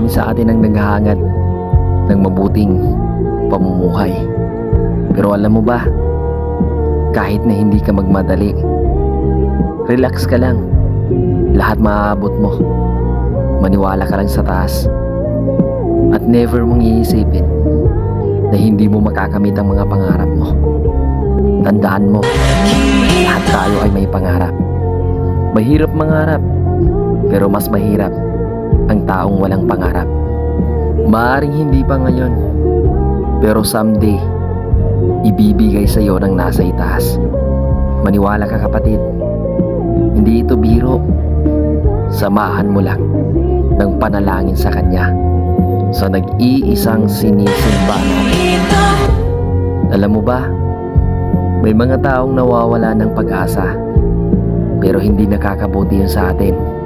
Marami sa atin ang naghahangad ng mabuting pamumuhay. Pero alam mo ba, kahit na hindi ka magmadali, relax ka lang. Lahat maaabot mo. Maniwala ka lang sa taas. At never mong iisipin na hindi mo makakamit ang mga pangarap mo. Tandaan mo, lahat tayo ay may pangarap. Mahirap mangarap, pero mas mahirap ang taong walang pangarap. Maaring hindi pa ngayon, pero someday, ibibigay sa iyo ng nasa itaas. Maniwala ka kapatid, hindi ito biro. Samahan mo lang ng panalangin sa Kanya sa nag-iisang sinisimba natin. Alam mo ba, may mga taong nawawala ng pag-asa, pero hindi nakakabuti yun sa atin.